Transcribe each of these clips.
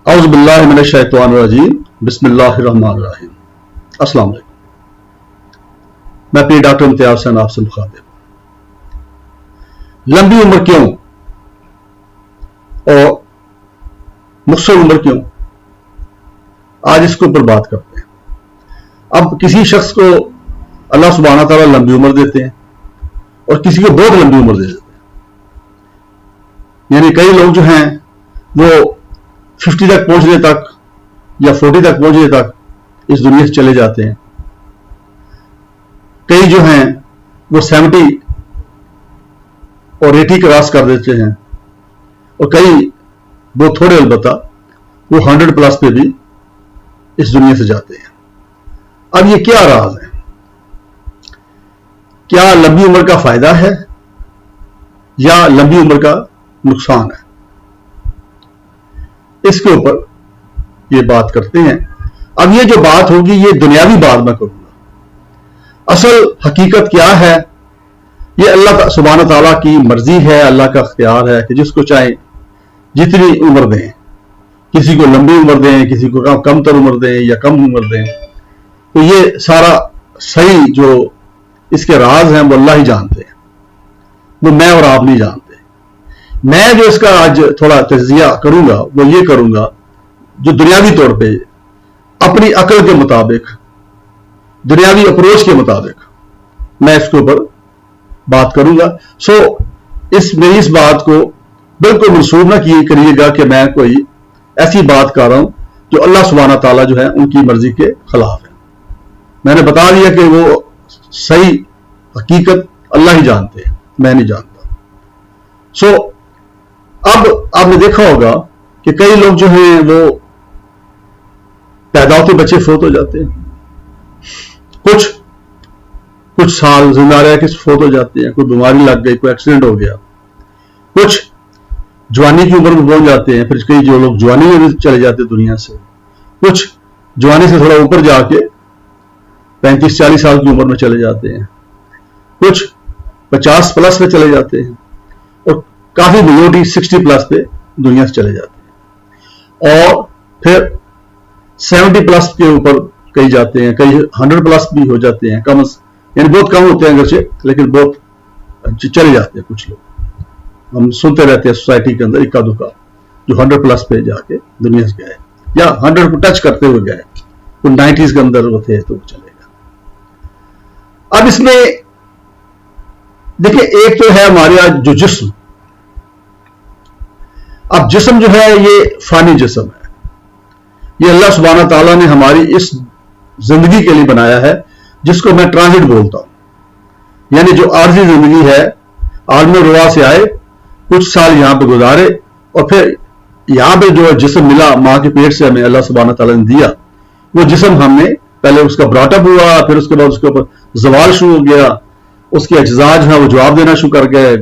اعوذ باللہ من الشیطان الرجیم بسم اللہ الرحمن الرحیم۔ السلام علیکم، میں پیر ڈاکٹر امتیاز حسین آپ سے مخاطب۔ لمبی عمر کیوں اور مختصر عمر کیوں، آج اس کے اوپر بات کرتے ہیں۔ اب کسی شخص کو اللہ سبحانہ تعالیٰ لمبی عمر دیتے ہیں اور کسی کو بہت لمبی عمر دے دیتے ہیں۔ یعنی کئی لوگ جو ہیں وہ 50 تک پہنچنے تک یا 40 تک پہنچنے تک اس دنیا سے چلے جاتے ہیں، کئی جو ہیں وہ 70 اور 80 کراس کر دیتے ہیں، اور کئی بہت تھوڑے البتہ وہ 100 پلس پہ بھی اس دنیا سے جاتے ہیں۔ اب یہ کیا راز ہے؟ کیا لمبی عمر کا فائدہ ہے یا لمبی عمر کا نقصان ہے؟ اس کے اوپر یہ بات کرتے ہیں۔ اب یہ جو بات ہوگی یہ دنیاوی بات میں کروں گا۔ اصل حقیقت کیا ہے یہ اللہ سبحانہ تعالیٰ کی مرضی ہے، اللہ کا اختیار ہے کہ جس کو چاہے جتنی عمر دیں، کسی کو لمبی عمر دیں، کسی کو کم تر عمر دیں یا کم عمر دیں۔ تو یہ سارا صحیح جو اس کے راز ہیں وہ اللہ ہی جانتے ہیں، وہ میں اور آپ نہیں جانتے۔ میں جو اس کا آج تھوڑا تجزیہ کروں گا وہ یہ کروں گا جو دنیاوی طور پہ اپنی عقل کے مطابق، دنیاوی اپروچ کے مطابق میں اس کے اوپر بات کروں گا۔ میری اس بات کو بالکل منسوب نہ کریے گا کہ میں کوئی ایسی بات کر رہا ہوں جو اللہ سبحانہ تعالیٰ جو ہے ان کی مرضی کے خلاف ہے۔ میں نے بتا دیا کہ وہ صحیح حقیقت اللہ ہی جانتے ہیں، میں نہیں جانتا۔ اب آپ نے دیکھا ہوگا کہ کئی لوگ جو ہیں وہ پیدا ہوتے بچے فوت ہو جاتے ہیں، کچھ سال زندہ رہ کے فوت ہو جاتے ہیں، کوئی بیماری لگ گئی، کوئی ایکسیڈنٹ ہو گیا، کچھ جوانی کی عمر میں پہنچ جاتے ہیں، پھر کئی جو لوگ جوانی میں چلے جاتے ہیں دنیا سے، کچھ جوانی سے تھوڑا اوپر جا کے 35-40 سال کی عمر میں چلے جاتے ہیں، کچھ 50 پلس پہ چلے جاتے ہیں، اور کافی میجورٹی 60 پلس پہ دنیا سے چلے جاتے ہیں، اور پھر 70 پلس کے اوپر کئی جاتے ہیں، کئی 100 پلس بھی ہو جاتے ہیں، یعنی بہت کم ہوتے ہیں اگرچہ، لیکن بہت چلے جاتے ہیں کچھ لوگ۔ ہم سنتے رہتے ہیں سوسائٹی کے اندر اکا دکا جو 100 پلس پہ جا کے دنیا سے گئے، یا 100 کو ٹچ کرتے ہوئے گئے، وہ 90s کے اندر وہ تھے تو وہ چلے گا۔ اب اس میں دیکھیں، ایک تو ہے ہمارے جو جسم، اب جسم جو ہے یہ فانی جسم ہے، یہ اللہ سبحانہ تعالیٰ نے ہماری اس زندگی کے لیے بنایا ہے جس کو میں ٹرانزٹ بولتا ہوں، یعنی جو عارضی زندگی ہے، عالم روا سے آئے، کچھ سال یہاں پہ گزارے، اور پھر یہاں پہ جو جسم ملا ماں کے پیٹ سے ہمیں اللہ سبحانہ تعالیٰ نے دیا، وہ جسم ہم نے پہلے اس کا براٹ اپ ہوا، پھر اس کے بعد اس کے اوپر زوال شروع ہو گیا، اس کے اجزاء جو ہے وہ جواب دینا شروع کر گئے،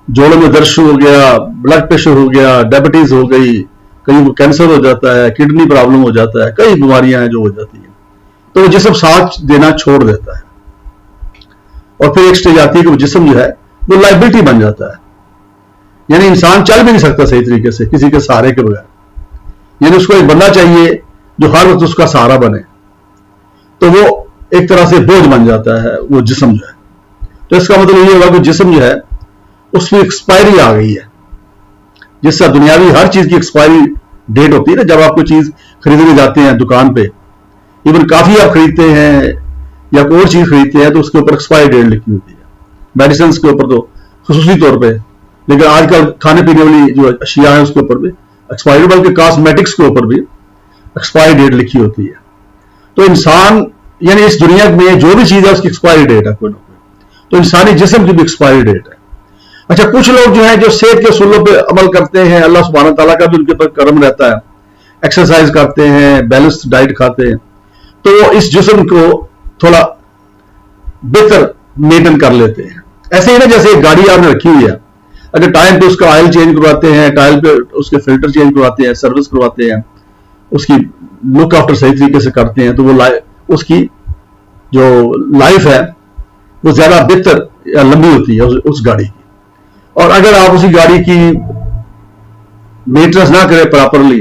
جوڑوں میں درد شروع ہو گیا، بلڈ پریشر ہو گیا، ڈائبٹیز ہو گئی، کہیں وہ کینسر ہو جاتا ہے، کڈنی پرابلم ہو جاتا ہے، کئی بیماریاں ہیں جو ہو جاتی ہیں، تو وہ جسم ساتھ دینا چھوڑ دیتا ہے، اور پھر ایک سٹیج آتی ہے کہ وہ جسم جو ہے وہ لائبلٹی بن جاتا ہے، یعنی انسان چل بھی نہیں سکتا صحیح طریقے سے کسی کے سہارے کے بغیر، یعنی اس کو ایک بندہ چاہیے جو ہر وقت اس کا سہارا بنے، تو وہ ایک طرح سے بوجھ بن جاتا ہے وہ جسم جو ہے۔ تو اس کا مطلب یہ ہوگا کہ جسم جو ہے اس میں ایکسپائری آ گئی ہے، جس سے دنیاوی ہر چیز کی ایکسپائری ڈیٹ ہوتی ہے نا، جب آپ کوئی چیز خریدنے جاتے ہیں دکان پہ، ایون کافی آپ خریدتے ہیں یا کوئی اور چیز خریدتے ہیں تو اس کے اوپر ایکسپائری ڈیٹ لکھی ہوتی ہے، میڈیسنس کے اوپر تو خصوصی طور پہ، لیکن آج کل کھانے پینے والی جو اشیاء ہیں اس کے اوپر بھی ایکسپائری، بلکہ کاسمیٹکس کے اوپر بھی ایکسپائری ڈیٹ لکھی ہوتی ہے۔ تو انسان یعنی اس دنیا میں جو بھی چیز ہے اس کی ایکسپائری ڈیٹ ہے کوئی نہ کوئی، تو انسانی جسم کی بھی ایکسپائری ڈیٹ ہے۔ اچھا، کچھ لوگ جو ہیں جو صحت کے اصولوں پہ عمل کرتے ہیں، اللہ سبحانہ تعالیٰ کا بھی ان کے پر کرم رہتا ہے، ایکسرسائز کرتے ہیں، بیلنسڈ ڈائٹ کھاتے ہیں، تو وہ اس جسم کو تھوڑا بہتر مینٹین کر لیتے ہیں۔ ایسے ہی نا جیسے ایک گاڑی آپ نے رکھی ہوئی ہے، اگر ٹائم پہ اس کا آئل چینج کرواتے ہیں، ٹائم پہ اس کے فلٹر چینج کرواتے ہیں، سروس کرواتے ہیں، اس کی لک آفٹر صحیح طریقے سے کرتے ہیں، تو وہ اس کی جو لائف ہے وہ زیادہ بہتر یا لمبی ہوتی ہے اس گاڑی کی۔ اور اگر آپ اسی گاڑی کی مینٹیننس نہ کریں پراپرلی،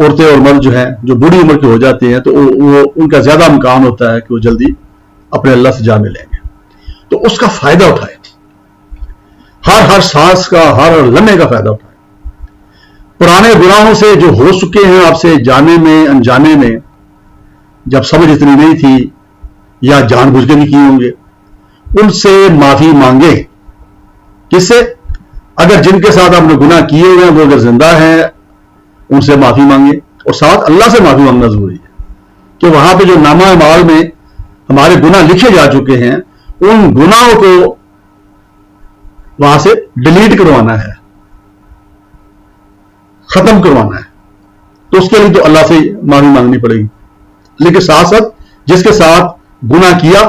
عورتیں اور مرد جو ہیں جو بڑی عمر کے ہو جاتے ہیں تو وہ ان کا زیادہ امکان ہوتا ہے کہ وہ جلدی اپنے اللہ سے جا ملیں گے، تو اس کا فائدہ اٹھائے، ہر سانس کا، ہر لمحے کا فائدہ اٹھائے۔ پرانے گناہوں سے جو ہو چکے ہیں آپ سے جانے میں انجانے میں، جب سمجھ اتنی نہیں تھی یا جان بوجھ کے بھی کیے ہوں گے، ان سے معافی مانگے۔ کس سے؟ اگر جن کے ساتھ آپ نے گناہ کیے ہوئے ہیں وہ اگر زندہ ہیں ان سے معافی مانگے، اور ساتھ اللہ سے معافی مانگنا ضروری ہے کہ وہاں پہ جو نامہ اعمال میں ہمارے گناہ لکھے جا چکے ہیں ان گناہوں کو وہاں سے ڈیلیٹ کروانا ہے، ختم کروانا ہے، تو اس کے لیے تو اللہ سے معافی مانگنی پڑے گی۔ لیکن ساتھ ساتھ جس کے ساتھ گناہ کیا،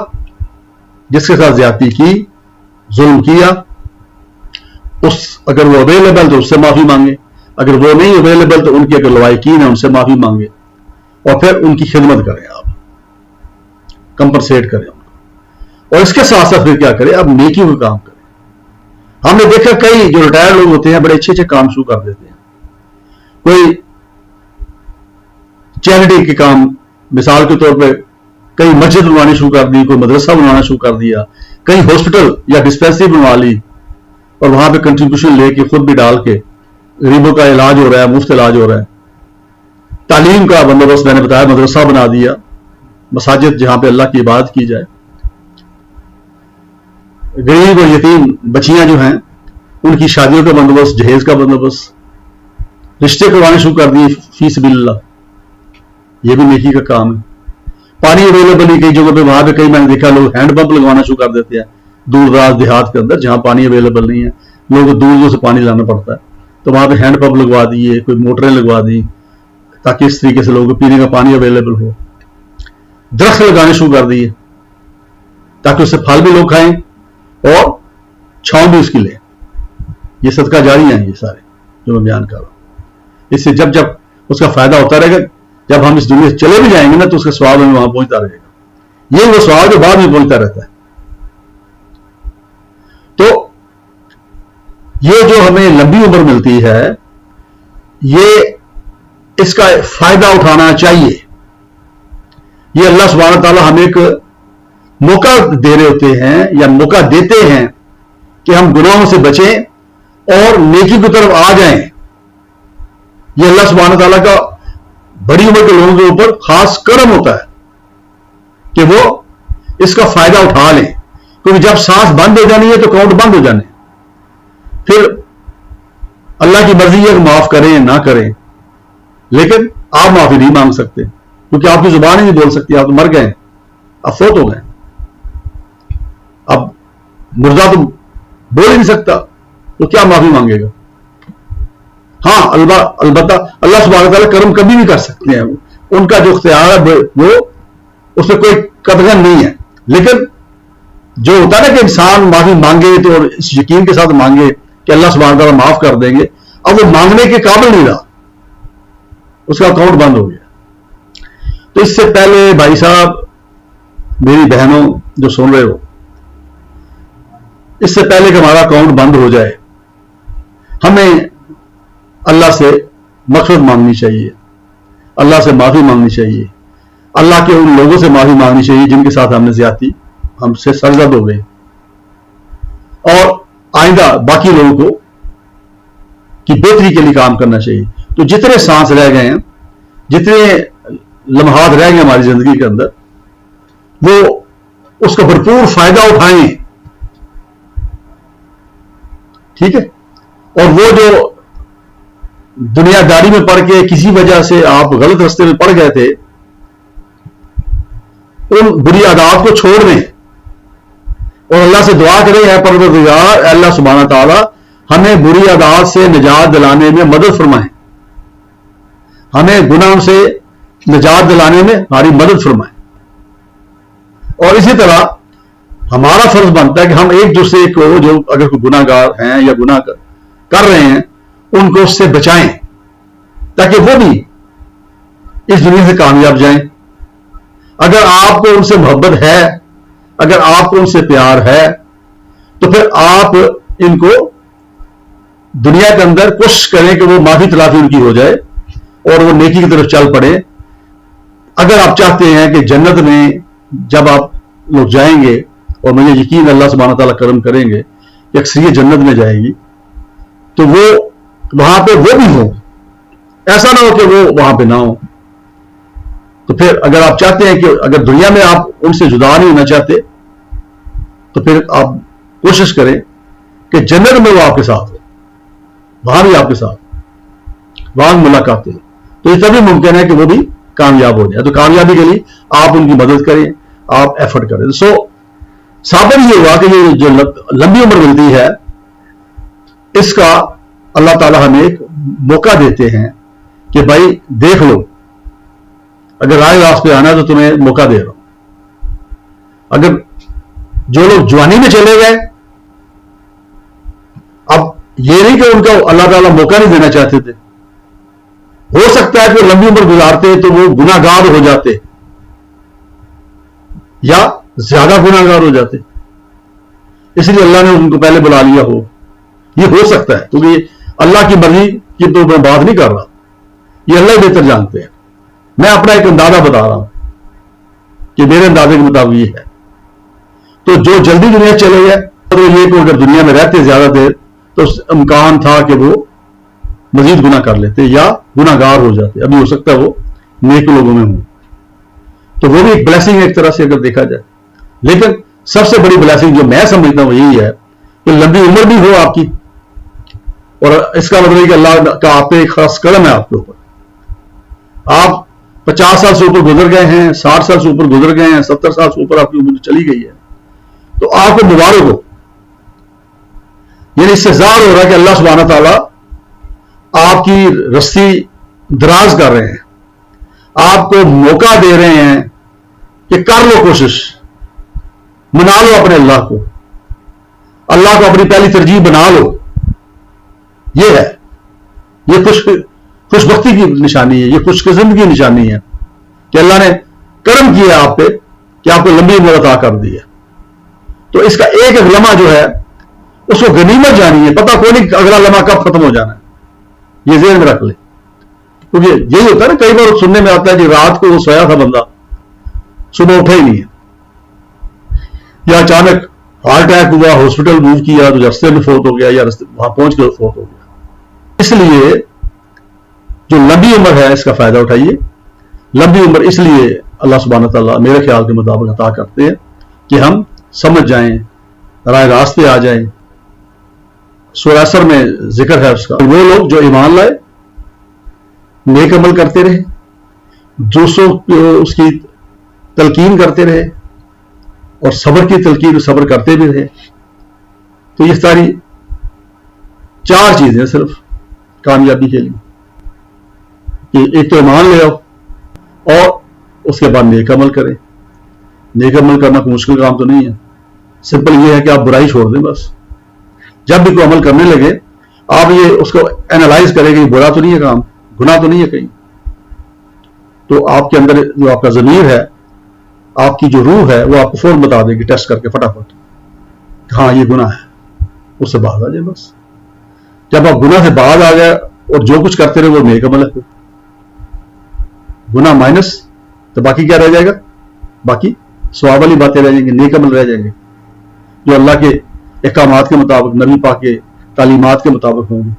جس کے ساتھ زیادتی کی، ظلم کیا، اگر وہ اویلیبل تو اس سے معافی مانگے، اگر وہ نہیں اویلیبل تو ان کے اگر لوائقین ہیں ان سے معافی مانگے، اور پھر ان کی خدمت کریں، آپ کمپنسیٹ کریں ان کو، اور اس کے ساتھ ساتھ پھر کیا کریں؟ اب نیکی کا کام کریں۔ ہم نے دیکھا کئی جو ریٹائر لوگ ہوتے ہیں بڑے اچھے اچھے کام شروع کر دیتے ہیں، کوئی چیریٹی کے کام، مثال کے طور پہ کئی مسجد بنوانی شروع کر دی، کوئی مدرسہ بنوانا شروع کر دیا، کئی ہاسپٹل یا ڈسپینسری بنوا لی، اور وہاں پہ کنٹریبیوشن لے کے خود بھی ڈال کے غریبوں کا علاج ہو رہا ہے، مفت علاج ہو رہا ہے۔ تعلیم کا بندوبست میں نے بتایا، مدرسہ بنا دیا، مساجد جہاں پہ اللہ کی عبادت کی جائے۔ غریب اور یتیم بچیاں جو ہیں ان کی شادیوں کا بندوبست، جہیز کا بندوبست، رشتے کروانے شروع کر دیے فی سبیل اللہ، یہ بھی نیکی کا کام ہے۔ پانی اویلیبل نہیں کئی جگہوں پہ، وہاں پہ کئی میں نے دیکھا لوگ ہینڈ پمپ لگوانا شروع کر دیتے ہیں دور دراز دیہات کے اندر جہاں پانی اویلیبل نہیں ہے، لوگوں کو دور دور سے پانی لانا پڑتا ہے، تو وہاں پہ ہینڈ پمپ لگوا دیے، کوئی موٹریں لگوا دی تاکہ اس طریقے سے لوگوں کو پینے کا پانی اویلیبل ہو۔ درخت لگانے شروع کر دیے تاکہ اس سے پھل بھی لوگ کھائیں اور چھاؤں بھی اس کی لیں۔ یہ صدقہ جاری ہیں یہ سارے جو میں بیان کر رہا ہوں۔ اس سے جب جب اس کا فائدہ ہوتا رہے گا، جب ہم اس دنیا سے چلے بھی جائیں گے نا تو اس کا ثواب ہمیں وہاں پہنچتا رہے گا، یہ وہ ثواب جو بعد میں پہنچتا رہتا ہے۔ تو یہ جو ہمیں لمبی عمر ملتی ہے، یہ اس کا فائدہ اٹھانا چاہیے۔ یہ اللہ سبحانہ تعالیٰ ہمیں ایک موقع دے رہے ہوتے ہیں یا موقع دیتے ہیں کہ ہم گناہوں سے بچیں اور نیکی کی طرف آ جائیں۔ یہ اللہ سبحانہ تعالیٰ کا بڑی عمر کے لوگوں کے اوپر خاص کرم ہوتا ہے کہ وہ اس کا فائدہ اٹھا لیں، کیونکہ جب سانس بند ہو جانی ہے تو اکاؤنٹ بند ہو جانے، پھر اللہ کی مرضی ہے کہ معاف کریں نہ کریں، لیکن آپ معافی نہیں مانگ سکتے کیونکہ آپ کی زبان ہی نہیں بول سکتی، آپ تو مر گئے، آپ فوت ہو گئے، اب مردہ تو بول ہی نہیں سکتا تو کیا معافی مانگے گا؟ ہاں البتہ اللہ سبحانہ تعالیٰ کرم کبھی بھی کر سکتے ہیں، ان کا جو اختیار ہے وہ اس میں کوئی قدغن نہیں ہے، لیکن جو ہوتا ہے نا کہ انسان معافی مانگے تو اس یقین کے ساتھ مانگے کہ اللہ سبحانہ تعالیٰ معاف کر دیں گے، اب وہ مانگنے کے قابل نہیں رہا، اس کا اکاؤنٹ بند ہو گیا۔ تو اس سے پہلے بھائی صاحب، میری بہنوں جو سن رہے ہو، اس سے پہلے کہ ہمارا اکاؤنٹ بند ہو جائے، ہمیں اللہ سے مغفرت مانگنی چاہیے، اللہ سے معافی مانگنی چاہیے، اللہ کے ان لوگوں سے معافی مانگنی چاہیے جن کے ساتھ ہم نے زیادتی، ہم سے سرزد ہو گئے، اور آئندہ باقی لوگوں کو کی بہتری کے لیے کام کرنا چاہیے۔ تو جتنے سانس رہ گئے ہیں، جتنے لمحات رہ گئے ہماری زندگی کے اندر، وہ اس کا بھرپور فائدہ اٹھائیں، ٹھیک ہے؟ اور وہ جو دنیا داری میں پڑ کے کسی وجہ سے آپ غلط راستے میں پڑ گئے تھے، ان بری عادات کو چھوڑ دیں اور اللہ سے دعا کریں، اے پروردگار، اے اللہ سبحانہ تعالیٰ ہمیں بری عادات سے نجات دلانے میں مدد فرمائیں، ہمیں گناہوں سے نجات دلانے میں ہماری مدد فرمائیں۔ اور اسی طرح ہمارا فرض بنتا ہے کہ ہم ایک دوسرے کو جو اگر کوئی گناہ گار ہیں یا گناہ کر رہے ہیں ان کو اس سے بچائیں تاکہ وہ بھی اس دنیا سے کامیاب جائیں۔ اگر آپ کو ان سے محبت ہے، اگر آپ کو ان سے پیار ہے، تو پھر آپ ان کو دنیا کے اندر کوشش کریں کہ وہ معافی تلافی ان کی ہو جائے، اور وہ نیکی کی طرف چل پڑے. اگر آپ چاہتے ہیں کہ جنت میں جب آپ لوگ جائیں گے, اور مجھے یقین اللہ سبحانہ تعالیٰ کرم کریں گے کہ اکثریت جنت میں جائے گی, تو وہ وہاں پہ وہ بھی ہوں, ایسا نہ ہو کہ وہ وہاں پہ نہ ہو. تو پھر اگر آپ چاہتے ہیں کہ اگر دنیا میں آپ ان سے جدا نہیں ہونا چاہتے, تو پھر آپ کوشش کریں کہ جنت میں وہ آپ کے ساتھ ہو, وہاں بھی آپ کے ساتھ, وہاں ملاقاتیں. تو یہ تبھی ممکن ہے کہ وہ بھی کامیاب ہو جائے. تو کامیابی کے لیے آپ ان کی مدد کریں, آپ ایفرٹ کریں. ثابت یہ ہوا کہ یہ جو لمبی عمر ملتی ہے, اس کا اللہ تعالیٰ ہمیں ایک موقع دیتے ہیں کہ بھائی دیکھ لو, اگر رائے راست پہ آنا ہے تو تمہیں موقع دے رہا ہوں. اگر جو لوگ جوانی میں چلے گئے, اب یہ نہیں کہ ان کو اللہ تعالیٰ موقع نہیں دینا چاہتے تھے, ہو سکتا ہے کہ لمبی عمر گزارتے تو وہ گناہ گار ہو جاتے یا زیادہ گناہ گار ہو جاتے, اس لیے اللہ نے ان کو پہلے بلا لیا ہو. یہ ہو سکتا ہے, کیونکہ اللہ کی مرضی کی تو میں بات نہیں کر رہا, یہ اللہ ہی بہتر جانتے ہیں. میں اپنا ایک اندازہ بتا رہا ہوں کہ میرے اندازے کے مطابق یہ ہے. تو جو جلدی دنیا چلے گئے, تو یہ کہ اگر دنیا میں رہتے زیادہ دیر تو امکان تھا کہ وہ مزید گناہ کر لیتے یا گناہ گار ہو جاتے. ابھی ہو سکتا ہے وہ نیک لوگوں میں ہوں, تو وہ بھی ایک بلیسنگ ایک طرح سے اگر دیکھا جائے. لیکن سب سے بڑی بلیسنگ جو میں سمجھتا ہوں وہ یہی ہے کہ لمبی عمر بھی ہو آپ کی, اور اس کا مطلب ہے کہ اللہ کا آپ پہ ایک خاص کرم ہے آپ کے اوپر. آپ 50 سال سے اوپر گزر گئے ہیں, 60 سال سے اوپر گزر گئے ہیں, 70 سال سے اوپر آپ کی عمر چلی گئی ہے, تو آپ کو مبارک ہو. یعنی اس سے ظاہر ہو رہا ہے کہ اللہ سبحانہ تعالیٰ آپ کی رسی دراز کر رہے ہیں, آپ کو موقع دے رہے ہیں کہ کر لو کوشش, منا لو اپنے اللہ کو, اللہ کو اپنی پہلی ترجیح بنا لو. یہ ہے, یہ خوش بختی کی نشانی ہے, یہ خوش قسمتی کی نشانی ہے کہ اللہ نے کرم کیا آپ پہ کہ آپ کو لمبی عمر عطا کر دی ہے. تو اس کا ایک ایک لمحہ جو ہے اس کو غنیمت جانی ہے. پتہ کوئی نہیں کہ اگلا لمحہ کب ختم ہو جانا ہے, یہ ذہن میں رکھ لیں. کیونکہ یہی ہوتا ہے نا, کئی بار سننے میں آتا ہے کہ رات کو وہ سویا تھا بندہ, صبح اٹھا ہی نہیں ہے, یا اچانک ہارٹ اٹیک ہوا, ہاسپٹل موو کیا تو رستے میں فوت ہو گیا, یا رستے وہاں پہنچ کے فوت ہو گیا. اس لیے جو لمبی عمر ہے اس کا فائدہ اٹھائیے. لمبی عمر اس لیے اللہ سبحانہ تعالیٰ میرے خیال کے مطابق عطا کرتے ہیں کہ ہم سمجھ جائیں, رائے راستے آ جائیں. سورہ اثر میں ذکر ہے اس کا, وہ لوگ جو ایمان لائے, نیک عمل کرتے رہے, دوسروں کو اس کی تلقین کرتے رہے, اور صبر کی تلقین صبر کرتے بھی رہے. تو یہ ساری 4 چیزیں صرف کامیابی کے لیے, کہ ایک تو ایمان لے آؤ, اور اس کے بعد نیک عمل کریں. نیک عمل کرنا کوئی مشکل کام تو نہیں ہے, سمپل یہ ہے کہ آپ برائی چھوڑ دیں بس. جب بھی کوئی عمل کرنے لگے آپ یہ اس کو اینالائز کریں کہ یہ برا تو نہیں ہے کام, گناہ تو نہیں ہے کہیں. تو آپ کے اندر جو آپ کا ضمیر ہے, آپ کی جو روح ہے, وہ آپ کو فوراً بتا دے گی ٹیسٹ کر کے فٹافٹ, ہاں یہ گناہ ہے, اس سے باز آ جائے بس. جب آپ گناہ سے باز آ جائے اور جو کچھ کرتے رہے وہ نیک عمل ہے, گناہ مائنس, تو باقی کیا رہ جائے گا؟ باقی ثواب والی باتیں رہ جائیں گی, نیک عمل رہ جائیں گے جو اللہ کے احکامات کے مطابق, نبی پاک کے تعلیمات کے مطابق ہوں گے.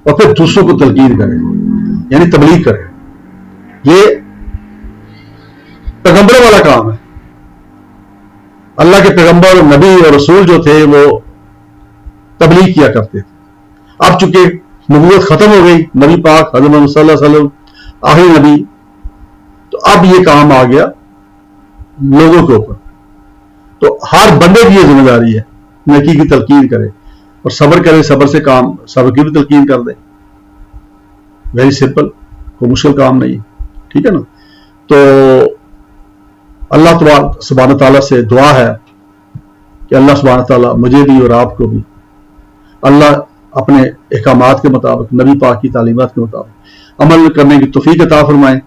اور پھر دوسروں کو تلقین کریں, یعنی تبلیغ کریں. یہ پیغمبروں والا کام ہے. اللہ کے پیغمبر, نبی اور رسول جو تھے وہ تبلیغ کیا کرتے تھے. اب چونکہ نبوت ختم ہو گئی, نبی پاک حضرت محمد صلی اللہ علیہ وسلم آخری نبی, تو اب یہ کام آ گیا لوگوں کے اوپر. تو ہر بندے کی یہ ذمہ داری ہے نیکی کی تلقین کرے اور صبر کرے, صبر سے کام, صبر کی بھی تلقین کر دے. ویری سمپل, کوئی مشکل کام نہیں, ٹھیک ہے نا. تو اللہ تبارک سبحانہ تعالیٰ سے دعا ہے کہ اللہ سبحانہ تعالیٰ مجھے بھی اور آپ کو بھی اللہ اپنے احکامات کے مطابق, نبی پاک کی تعلیمات کے مطابق عمل کرنے کی توفیق عطا فرمائیں,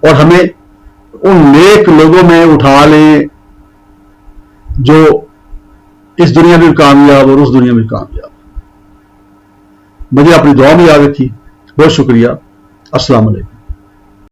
اور ہمیں ان نیک لوگوں میں اٹھا لیں جو اس دنیا میں بھی کامیاب اور اس دنیا میں بھی کامیاب. مجھے اپنی دعا میں یاد رکھی. بہت شکریہ. السلام علیکم.